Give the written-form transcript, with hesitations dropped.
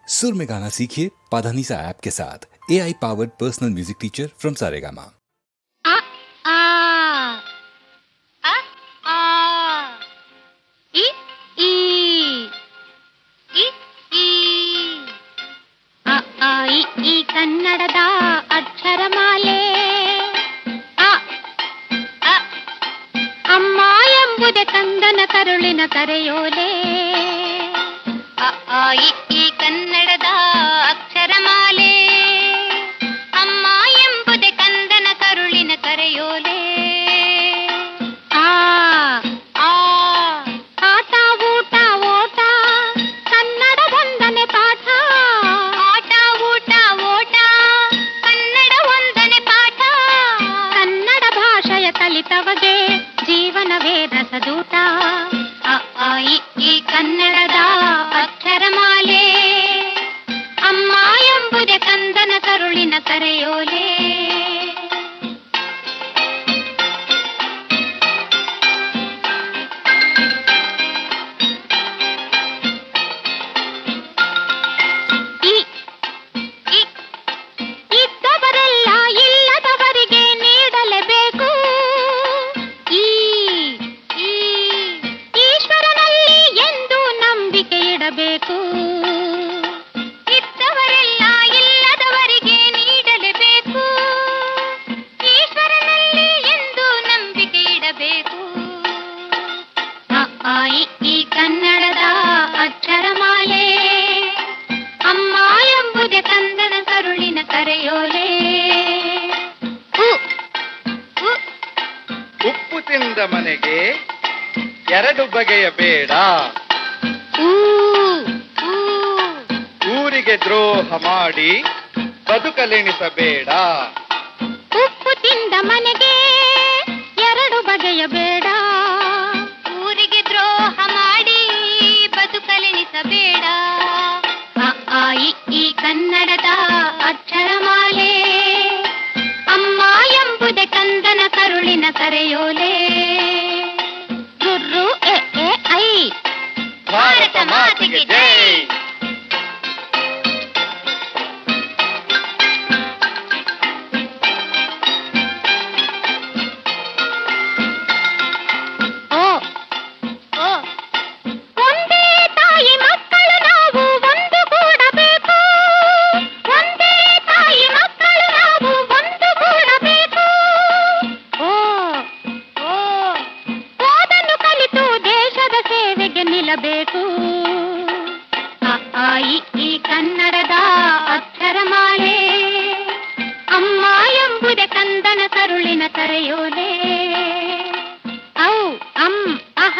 सुर में गाना सीखिए पाधानीसा ऐप के साथ। AI powered personal music teacher from Saregama. आ आ आ आ ई ई ई ई ಆ ಆ ಈ ಕನ್ನಡದ ಅಕ್ಷರಮಾಲೆ ಅ ಅ ಅಮ್ಮ ಎಂಬುದೇ ಕಂದನ ಕರುಳಿನ ಕರೆಯೋಲೆ ಅ ಆ ಈ ಕನ್ನಡದ ಅಕ್ಷರಮಾಲೆ ಅಮ್ಮ ಎಂಬುದೇ ಕಂದನ ಕರುಳಿನ ಕರೆಯೋಲೆ ಆ ಆ ಆಟ ಊಟ ಓಟ ಕನ್ನಡ ಒಂದನೆ ಪಾಠ ಆಟ ಊಟ ಓಟ ಕನ್ನಡ ಒಂದನೆ ಪಾಠ ಕನ್ನಡ ಭಾಷೆಯ ಕಲಿತವಗೆ ಜೀವನವೇ ರಸದೂಟ ಅ ಆ ಈ ಕನ್ನಡದ ಅಕ್ಷರಮಾಲೆ ಅಮ್ಮ ಎಂಬುದೇ ಕಂದನ ಕರುಳಿನ ಕರೆಯೋಲೆ ಇದ್ದವರೆಲ್ಲ ಇಲ್ಲದವರಿಗೆ ನೀಡಲೇಬೇಕು ಈಶ್ವರನಲ್ಲಿ ಎಂದು ನಂಬಿಕೆ ಇಡಬೇಕು ಇದ್ದವರೆಲ್ಲ ಇಲ್ಲದವರಿಗೆ ನೀಡಲೇಬೇಕು ಈಶ್ವರನಲ್ಲಿ ಎಂದು ನಂಬಿಕೆ ಇಡಬೇಕು ಅ ಆ ಈ ಕನ್ನಡದ ಅಕ್ಷರಮಾಲೆ ಅಮ್ಮ ಎಂಬುದೇ ಕಂದನ ಕರುಳಿನ ಕರೆಯೋಲೆ ಉಪ್ಪು ತಿಂದ ಮನೆಗೆ ಎರಡು ಬಗೆಯ ಬೇಡ, ಊರಿಗೆ ದ್ರೋಹ ಮಾಡಿ ಬದುಕಲೆಣಿಸಬೇಡ. ಉಪ್ಪು ತಿಂದ ಮನೆಗೆ ಎರಡು ಬಗೆಯ ಬೇಡ, ಊರಿಗೆ ದ್ರೋಹ ಮಾಡಿ ಬದುಕಲೆಣಿಸಬೇಡ. ಅ ಆ ಈ ಕನ್ನಡದ ಅಕ್ಷರಮಾಲೆ ಅಮ್ಮ ಎಂಬುದೇ ಕಂದನ ಕರುಳಿನ ಕರೆಯೋಲೆ ರುರ್ರು ಎ ಎ ಐ ಭಾರತ ಮಾತೆಗೆ ಜೈ. ಓ ಓ ಒಂದೇ ತಾಯಿ ಮಕ್ಕಳು ನಾವು ಒಂದು ಕೂಡಬೇಕು, ಒಂದೇ ತಾಯಿ ಮಕ್ಕಳು ನಾವು ಒಂದು ಕೂಡಬೇಕು. ಓ ಓ ಓದನ್ನು ಕಲಿತು ದೇಶದ ಸೇವೆಗೆ ನಿಲ್ಲಬೇಕು. ಅ ಆ ಈ ಕನ್ನಡದ ಅಕ್ಷರಮಾಲೆ ಅಮ್ಮ ಎಂಬುದೇ ಕಂದನ ಕರುಳಿನ ಕರೆಯೋಲೆ ಔ ಅಂ ಅಹ